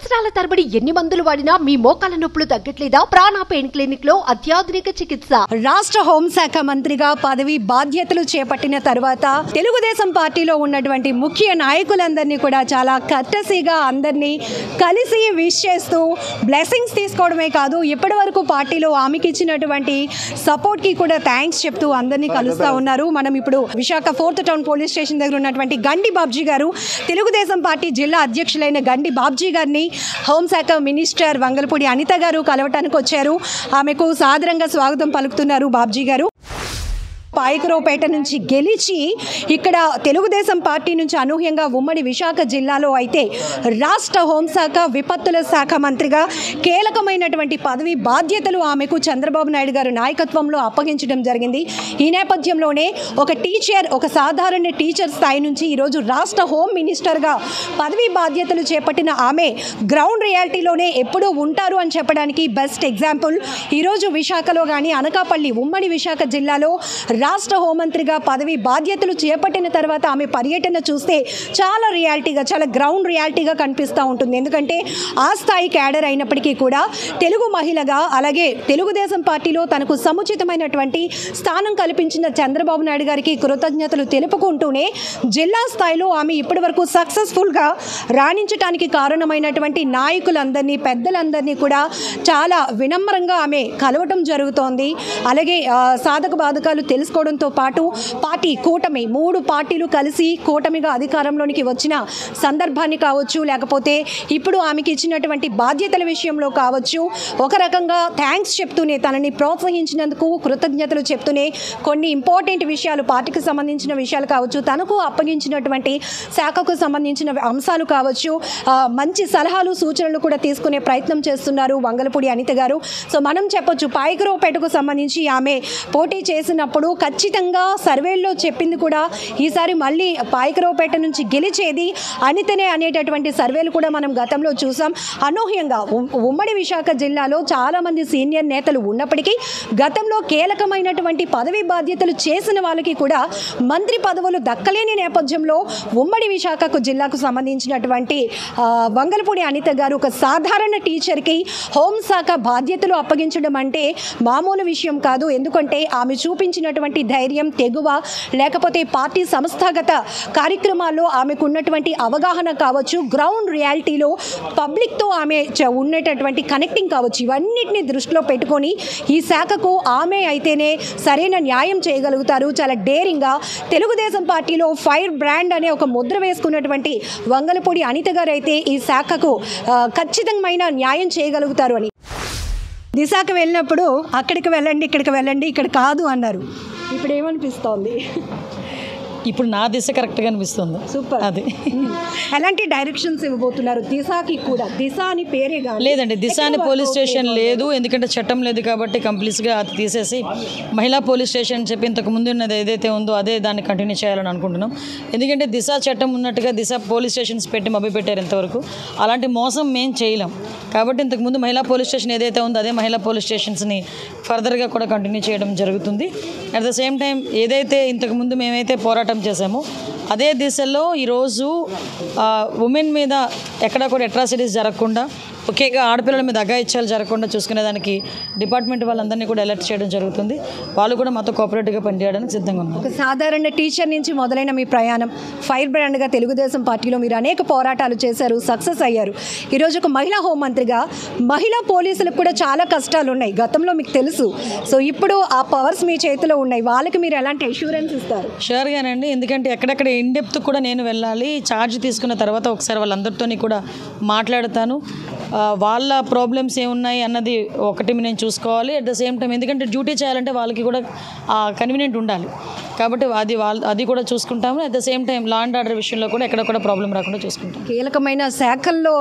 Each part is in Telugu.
సంవత్సరాల తరబడి ఎన్ని మందులు వాడినా మీ మోకాల నొప్పులు తగ్గట్లేదా? ప్రాణ పెయిన్ క్లినిక్ లో అత్యాధునిక చికిత్స. రాష్ట్ర హోంశాఖ మంత్రిగా పదవి బాధ్యతలు చేపట్టిన తర్వాత తెలుగుదేశం పార్టీలో ఉన్నటువంటి ముఖ్య నాయకులందరినీ కూడా చాలా కర్టసీగా అందరినీ కలిసి విష్ చేస్తూ బ్లెస్సింగ్స్ తీసుకోవడమే కాదు, ఇప్పటి వరకు పార్టీలో ఆమెకి ఇచ్చినటువంటి సపోర్ట్ కి కూడా థ్యాంక్స్ చెప్తూ అందరినీ కలుస్తూ ఉన్నారు. మనం ఇప్పుడు Visakha 4th town police station దగ్గర ఉన్నటువంటి గండి బాబ్జీ గారు, తెలుగుదేశం పార్టీ జిల్లా అధ్యక్షులైన గండి బాబ్జీ గారిని హోంశాఖ మినిస్టర్ వంగలపూడి అనిత గారు కలవటానికి వచ్చారు. ఆమెకు సాదరంగా స్వాగతం పలుకుతున్నారు బాబ్జీ గారు. పాయకరావుపేట నుంచి గెలిచి ఇక్కడ తెలుగుదేశం పార్టీ నుంచి అనూహ్యంగా ఉమ్మడి విశాఖ జిల్లాలో అయితే రాష్ట్ర హోంశాఖ విపత్తుల శాఖ మంత్రిగా కీలకమైనటువంటి పదవి బాధ్యతలు ఆమెకు చంద్రబాబు నాయుడు గారు నాయకత్వంలో అప్పగించడం జరిగింది. ఈ నేపథ్యంలోనే ఒక సాధారణ టీచర్ స్థాయి నుంచి ఈరోజు రాష్ట్ర హోం మినిస్టర్గా పదవి బాధ్యతలు చేపట్టిన ఆమె గ్రౌండ్ రియాలిటీలోనే ఎప్పుడూ ఉంటారు అని చెప్పడానికి బెస్ట్ ఎగ్జాంపుల్. ఈరోజు విశాఖలో కానీ అనకాపల్లి ఉమ్మడి విశాఖ జిల్లాలో రాష్ట్ర హోంమంత్రిగా పదవి బాధ్యతలు చేపట్టిన తర్వాత ఆమె పర్యటన చూస్తే చాలా రియాలిటీగా, చాలా గ్రౌండ్ రియాలిటీగా కనిపిస్తూ ఉంటుంది. ఎందుకంటే ఆ స్థాయి క్యాడర్ అయినప్పటికీ కూడా తెలుగు మహిళగా, అలాగే తెలుగుదేశం పార్టీలో తనకు సముచితమైనటువంటి స్థానం కల్పించిన చంద్రబాబు నాయుడు గారికి కృతజ్ఞతలు తెలుపుకుంటూనే జిల్లా స్థాయిలో ఆమె ఇప్పటి వరకు సక్సెస్ఫుల్గా రాణించడానికి కారణమైనటువంటి నాయకులందరినీ, పెద్దలందరినీ కూడా చాలా వినమ్రంగా ఆమె కలవటం జరుగుతోంది. అలాగే సాధక బాధకాలు తెలుసుకోవడంతో పాటు పార్టీ కూటమి 3 పార్టీలు కలిసి కూటమిగా అధికారంలోనికి వచ్చిన సందర్భాన్ని కావచ్చు, లేకపోతే ఇప్పుడు ఆమెకి ఇచ్చినటువంటి బాధ్యతల విషయంలో కావచ్చు, ఒక రకంగా థ్యాంక్స్ చెప్తూనే, తనని ప్రోత్సహించినందుకు కృతజ్ఞతలు చెప్తూనే కొన్ని ఇంపార్టెంట్ విషయాలు, పార్టీకి సంబంధించిన విషయాలు కావచ్చు, తనకు అప్పగించినటువంటి శాఖకు సంబంధించిన అంశాలు కావచ్చు, మంచి సలహాలు సూచనలు కూడా తీసుకునే ప్రయత్నం చేస్తున్నారు వంగలపూడి అనిత గారు. సో మనం చెప్పొచ్చు, పాయకరావుపేటకు సంబంధించి ఆమె పోటీ చేసినప్పుడు ఖచ్చితంగా సర్వేల్లో చెప్పింది కూడా ఈసారి మళ్ళీ పాయకరావుపేట నుంచి గెలిచేది అనితనే అనేటటువంటి సర్వేలు కూడా మనం గతంలో చూసాం. అనూహ్యంగా ఉమ్మడి విశాఖ జిల్లాలో చాలామంది సీనియర్ నేతలు ఉన్నప్పటికీ గతంలో కీలకమైనటువంటి పదవి బాధ్యతలు చేసిన వాళ్ళకి కూడా మంత్రి పదవులు దక్కలేని నేపథ్యంలో ఉమ్మడి విశాఖకు జిల్లాకు సంబంధించినటువంటి వంగలపూడి అనిత గారు ఒక సాధారణ టీచర్కి హోంశాఖ బాధ్యతలు అప్పగించడం అంటే మామూలు విషయం కాదు. ఎందుకంటే ఆమె చూపించినటువంటి ధైర్యం, తెగువ, లేకపోతే పార్టీ సంస్థాగత కార్యక్రమాల్లో ఆమెకు ఉన్నటువంటి అవగాహన కావచ్చు, గ్రౌండ్ రియాలిటీలో పబ్లిక్తో ఆమె ఉండేటటువంటి కనెక్టింగ్ కావచ్చు, ఇవన్నిటిని దృష్టిలో పెట్టుకొని ఈ శాఖకు ఆమె అయితేనే సరైన న్యాయం చేయగలుగుతారు. చాలా డేరింగ్గా తెలుగుదేశం పార్టీలో ఫైర్ బ్రాండ్ అనే ఒక ముద్ర వేసుకున్నటువంటి వంగలపూడి అనిత గారు అయితే ఈ శాఖకు ఖచ్చితమైన న్యాయం చేయగలుగుతారు అని. దిశకు వెళ్ళినప్పుడు అక్కడికి వెళ్ళండి, ఇక్కడికి వెళ్ళండి, ఇక్కడ కాదు అన్నారు. ఇప్పుడు ఏమనిపిస్తోంది? ఇప్పుడు నా దిశ కరెక్ట్గా అనిపిస్తుంది. సూపర్. అది ఎలాంటి డైరెక్షన్స్ ఇవ్వబోతున్నారు? దిశకి కూడా దిశ అని పేరే కాదు. లేదండి, దిశ అని పోలీస్ స్టేషన్ లేదు, ఎందుకంటే చట్టం లేదు కాబట్టి కంప్లీట్గా అది తీసేసి మహిళా పోలీస్ స్టేషన్ చెప్పి ఇంతకు ముందు ఉన్నది ఏదైతే ఉందో అదే దాన్ని కంటిన్యూ చేయాలని అనుకుంటున్నాం. ఎందుకంటే దిశ చట్టం ఉన్నట్టుగా దిశ పోలీస్ స్టేషన్స్ పెట్టి మభ్యపెట్టారు ఇంతవరకు. అలాంటి మోసం మేము చేయలేం కాబట్టి ఇంతకుముందు మహిళా పోలీస్ స్టేషన్ ఏదైతే ఉందో అదే మహిళా పోలీస్ స్టేషన్స్ని ఫర్దర్గా కూడా కంటిన్యూ చేయడం జరుగుతుంది. అట్ ద సేమ్ టైం ఏదైతే ఇంతకుముందు మేమైతే పోరాటం చేశామో అదే దిశలో ఈరోజు ఉమెన్ మీద ఎక్కడ కూడా అట్రాసిటీస్ జరగకుండా, ముఖ్యంగా ఆడపిల్లల మీద అఘాయిత్యాలు జరగకుండా చూసుకునేదానికి డిపార్ట్మెంట్ వాళ్ళందరినీ కూడా అలర్ట్ చేయడం జరుగుతుంది. వాళ్ళు కూడా మాతో కోఆపరేటివ్గా పనిచేయడానికి సిద్ధంగా ఉన్నారు. ఒక సాధారణ టీచర్ నుంచి మొదలైన మీ ప్రయాణం ఫైర్ బ్రాండ్గా తెలుగుదేశం పార్టీలో మీరు అనేక పోరాటాలు చేశారు, సక్సెస్ అయ్యారు. ఈరోజు ఒక మహిళా హోంమంత్రిగా మహిళా పోలీసులకు కూడా చాలా కష్టాలు ఉన్నాయి, గతంలో మీకు తెలుసు. సో ఇప్పుడు ఆ పవర్స్ మీ చేతిలో ఉన్నాయి, వాళ్ళకి మీరు ఎలాంటి అష్యూరెన్స్ ఇస్తారు? షూర్గానండి, ఎందుకంటే ఎక్కడెక్కడ ఇన్డెప్త్ కూడా నేను వెళ్ళాలి. ఛార్జ్ తీసుకున్న తర్వాత ఒకసారి వాళ్ళందరితో కూడా మాట్లాడతాను. వాళ్ళ ప్రాబ్లమ్స్ ఏమున్నాయి అన్నది ఒకటి నేను చూసుకోవాలి. అట్ ద సేమ్ టైం ఎందుకంటే డ్యూటీ చేయాలంటే వాళ్ళకి కూడా కన్వీనియంట్ ఉండాలి కాబట్టి అది కూడా చూసుకుంటాము. At the same time law and order విషయంలో కూడా ఎక్కడ కూడా ప్రాబ్లం రాకుండా చూసుకుంటాం. కీలకమైన శాఖల్లో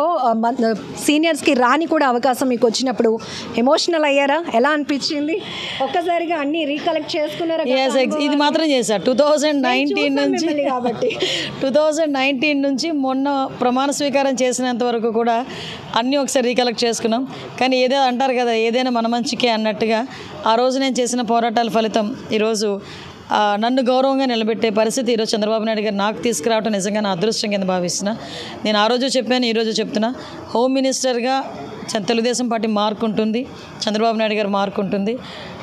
సీనియర్స్కి రాని కూడా అవకాశం మీకు వచ్చినప్పుడు ఎమోషనల్ అయ్యారా? ఎలా అనిపించింది? ఒక్కసారిగా అన్ని రీకలెక్ట్ చేసుకున్నారా? ఇది మాత్రం చేశారు 2019 నుంచి కాబట్టి 2019 నుంచి మొన్న ప్రమాణ స్వీకారం చేసినంత వరకు కూడా అన్నీ ఒకసారి రీకలెక్ట్ చేసుకున్నాం. కానీ ఏదో అంటారు కదా, ఏదైనా మన మంచికే అన్నట్టుగా ఆ రోజు నేను చేసిన పోరాటాల ఫలితం ఈరోజు నన్ను గౌరవంగా నిలబెట్టే పరిస్థితి ఈరోజు చంద్రబాబు నాయుడు గారు నాకు తీసుకురావడం నిజంగా నా అదృష్టం కింద భావిస్తున్నా. నేను ఆ రోజు చెప్పాను, ఈరోజు చెప్తున్నా, హోమ్ మినిస్టర్గా తెలుగుదేశం పార్టీ మార్క్ ఉంటుంది, చంద్రబాబు నాయుడు గారు మార్క్ ఉంటుంది.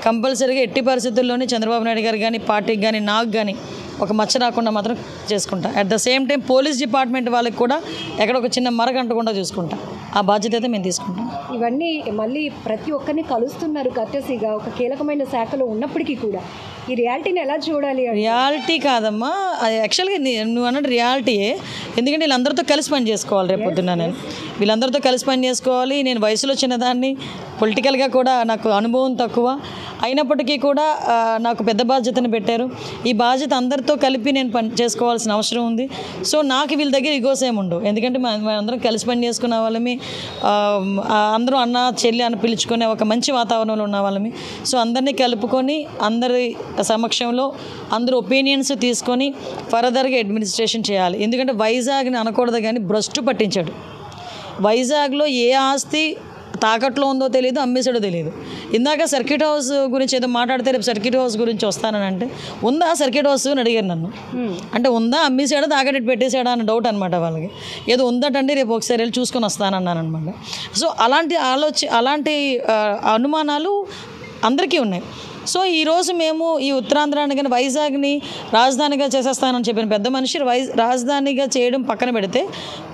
కంపల్సరీగా ఎట్టి పరిస్థితుల్లోనే చంద్రబాబు నాయుడు గారు కానీ, పార్టీకి కానీ, నాకు కానీ ఒక మచ్చ రాకుండా మాత్రం చేసుకుంటా. At the same time police department వాళ్ళకి కూడా ఎక్కడ ఒక చిన్న మరక అంటకుండా చూసుకుంటా. ఆ బాధ్యత అయితే మేము తీసుకుంటాం. ఇవన్నీ మళ్ళీ ప్రతి ఒక్కరిని కలుస్తున్నారు కర్టసీగా, ఒక కీలకమైన శాఖలో ఉన్నప్పటికీ కూడా ఈ రియాలిటీని ఎలా చూడాలి? రియాలిటీ కాదమ్మా, అది యాక్చువల్గా నువ్వు అన్నట్టు రియాలిటీయే. ఎందుకంటే వీళ్ళందరితో కలిసి పని చేసుకోవాలి. రేపు పొద్దున్న నేను వీళ్ళందరితో కలిసి పని చేసుకోవాలి. నేను వయసులో చిన్నదాన్ని, పొలిటికల్గా కూడా నాకు అనుభవం తక్కువ అయినప్పటికీ కూడా నాకు పెద్ద బాధ్యతను పెట్టారు. ఈ బాధ్యత అందరితో కలిపి నేను పని చేసుకోవాల్సిన అవసరం ఉంది. సో నాకు వీళ్ళ దగ్గర ఇగోస్ ఏమి ఉండవు. ఎందుకంటే అందరం కలిసి పని చేసుకున్న వాళ్ళమి, అందరూ అన్న చెల్లి అని పిలుచుకునే ఒక మంచి వాతావరణంలో ఉన్న వాళ్ళమి. సో అందరినీ కలుపుకొని అందరి సమక్షంలో అందరూ ఒపీనియన్స్ తీసుకొని ఫర్దర్గా అడ్మినిస్ట్రేషన్ చేయాలి. ఎందుకంటే వైజాగ్ని అనకూడదు కానీ భ్రష్టు పట్టించాడు. వైజాగ్లో ఏ ఆస్తి తాకట్లో ఉందో తెలియదు, అమ్మేసాడో తెలియదు. ఇందాక సర్క్యూట్ హౌస్ గురించి ఏదో మాట్లాడితే రేపు సర్క్యూట్ హౌస్ గురించి వస్తానని అంటే, ఉందా సర్క్యూట్ హౌస్ అని అడిగారు నన్ను. అంటే ఉందా, అమ్మేసాడా, తాకట్టు పెట్టేశాడా అన్న డౌట్ అనమాట వాళ్ళకి. ఏదో ఉందటండి, రేపు ఒకసారి వెళ్ళి చూసుకొని వస్తానన్నాను అనమాట. సో అలాంటి అనుమానాలు అందరికీ ఉన్నాయి. సో ఈరోజు మేము ఈ ఉత్తరాంధ్రాన్ని కానీ వైజాగ్ని రాజధానిగా చేసేస్తానని చెప్పిన పెద్ద మనిషి రాజధానిగా చేయడం పక్కన పెడితే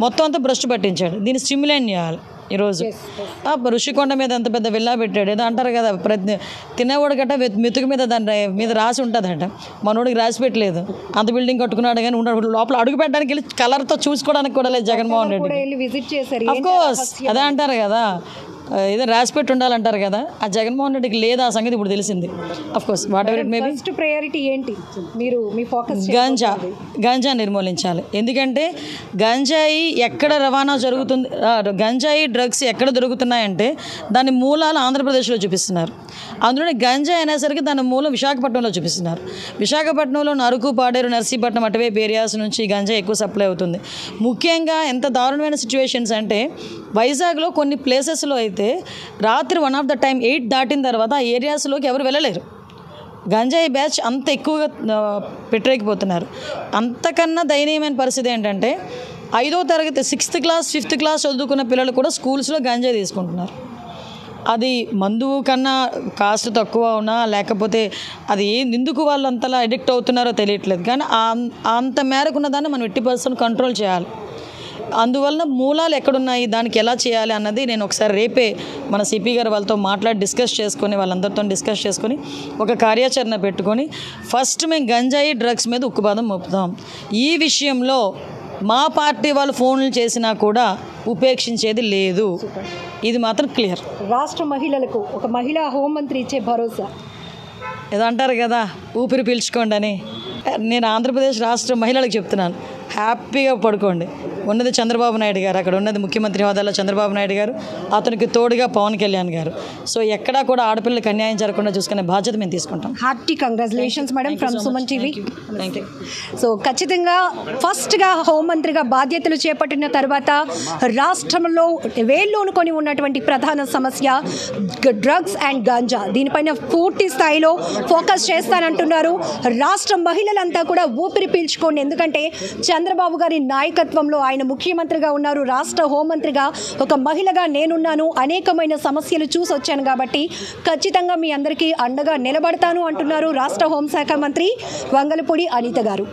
మొత్తం అంతా భ్రష్టు పట్టించాడు. దీన్ని స్టిమ్యులేట్ చేయాలి. ఈరోజు ఋషికొండ మీద ఎంత పెద్ద విల్లా పెట్టాడు. ఏదో అంటారు కదా, తినేవాడు గట్ట మెతుకు మీద దాని మీద రాసి ఉంటుందంట. మనోడికి రాసి పెట్టలేదు, అంత బిల్డింగ్ కట్టుకున్నాడు కానీ ఉన్నాడు. లోపల అడుగు పెట్టడానికి వెళ్ళి కలర్తో చూసుకోవడానికి కూడా లేదు జగన్మోహన్ రెడ్డి. అఫ్కోర్స్ అదే అంటారు కదా, ఏదో రాసిపెట్టి ఉండాలంటారు కదా, ఆ జగన్మోహన్ రెడ్డికి లేదు. ఆ సంగతి ఇప్పుడు తెలిసింది. Of course what ever it may be. First priority ఏంటి మీరు మీ ఫోకస్? గంజా నిర్మూలించాలి. ఎందుకంటే గంజాయి ఎక్కడ రవాణా జరుగుతుంది, గంజాయి డ్రగ్స్ ఎక్కడ దొరుకుతున్నాయంటే దాని మూలాలు ఆంధ్రప్రదేశ్లో చూపిస్తున్నారు. అందులోనే గంజాయి అనేసరికి దాని మూలం విశాఖపట్నంలో చూపిస్తున్నారు. విశాఖపట్నంలో అరకు, పాడేరు, నర్సీపట్నం అటువైపు ఏరియాస్ నుంచి గంజాయి ఎక్కువ సప్లై అవుతుంది. ముఖ్యంగా ఎంత దారుణమైన సిచ్యువేషన్స్ అంటే వైజాగ్లో కొన్ని ప్లేసెస్లో అయితే రాత్రి 1 of the time 8 దాటిన తర్వాత ఆ ఏరియాస్లోకి ఎవరు వెళ్ళలేరు. గంజాయి బ్యాచ్ అంత ఎక్కువగా పెట్టలేకపోతున్నారు. అంతకన్నా దయనీయమైన పరిస్థితి ఏంటంటే 5వ తరగతి 6th క్లాస్ 5th క్లాస్ చదువుకున్న పిల్లలు కూడా స్కూల్స్లో గంజాయి తీసుకుంటున్నారు. అది మందు కన్నా కాస్ట్ తక్కువ ఉన్నా లేకపోతే అది ఎందుకు వాళ్ళు అంతలా అడిక్ట్ అవుతున్నారో తెలియట్లేదు. కానీ అంత మేరకున్న దాన్ని మనం 80% కంట్రోల్ చేయాలి. అందువలన మూలాలు ఎక్కడున్నాయి, దానికి ఎలా చేయాలి అన్నది నేను ఒకసారి రేపే మన సిపి గారు వాళ్ళతో మాట్లాడి డిస్కస్ చేసుకొని, వాళ్ళందరితో డిస్కస్ చేసుకొని ఒక కార్యాచరణ పెట్టుకొని ఫస్ట్ మేము గంజాయి డ్రగ్స్ మీద ఉక్కుపాదం మోపుతాం. ఈ విషయంలో మా పార్టీ వాళ్ళు ఫోన్లు చేసినా కూడా ఉపేక్షించేది లేదు. ఇది మాత్రం క్లియర్. రాష్ట్ర మహిళలకు ఒక మహిళా హోంమంత్రి ఇచ్చే భరోసా ఏదో అంటారు కదా, ఊపిరి పీల్చుకోండి అని. నేను ఆంధ్రప్రదేశ్ రాష్ట్ర మహిళలకు చెప్తున్నాను, హ్యాపీగా పడుకోండి. ఉన్నది చంద్రబాబు నాయుడు గారు, అక్కడ ఉన్నది ముఖ్యమంత్రి హోదాలో చంద్రబాబు నాయుడు గారు, అతనికి తోడుగా పవన్ కళ్యాణ్ గారు. సో ఎక్కడా కూడా ఆడపిల్లలకు అన్యాయం జరగకుండా చూసుకునే బాధ్యత మేము తీసుకుంటాం. Hearty congratulations madam from Suman TV. So ఖచ్చితంగా ఫస్ట్గా హోంమంత్రిగా బాధ్యతలు చేపట్టిన తర్వాత రాష్ట్రంలో వేళ్ళూనుకొని ఉన్నటువంటి ప్రధాన సమస్య డ్రగ్స్ అండ్ గాంజా, దీనిపైన పూర్తి స్థాయిలో ఫోకస్ చేస్తానంటున్నారు. రాష్ట్ర మహిళలంతా కూడా ఊపిరి పీల్చుకోండి. ఎందుకంటే చంద్రబాబు గారి నాయకత్వంలో ఆయన ముఖ్యమంత్రిగా ఉన్నారు, రాష్ట్ర హోంమంత్రిగా ఒక మహిళగా నేనున్నాను, అనేకమైన సమస్యలు చూసి వచ్చాను కాబట్టి ఖచ్చితంగా మీ అందరికీ అండగా నిలబడతాను అంటున్నారు రాష్ట్ర హోంశాఖ మంత్రి వంగలపూడి అనిత గారు.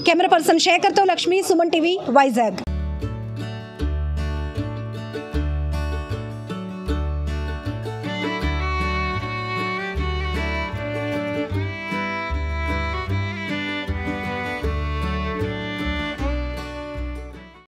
కెమెరా పర్సన్ శేఖర్తో లక్ష్మి, సుమన్ టీవీ, వైజాగ్.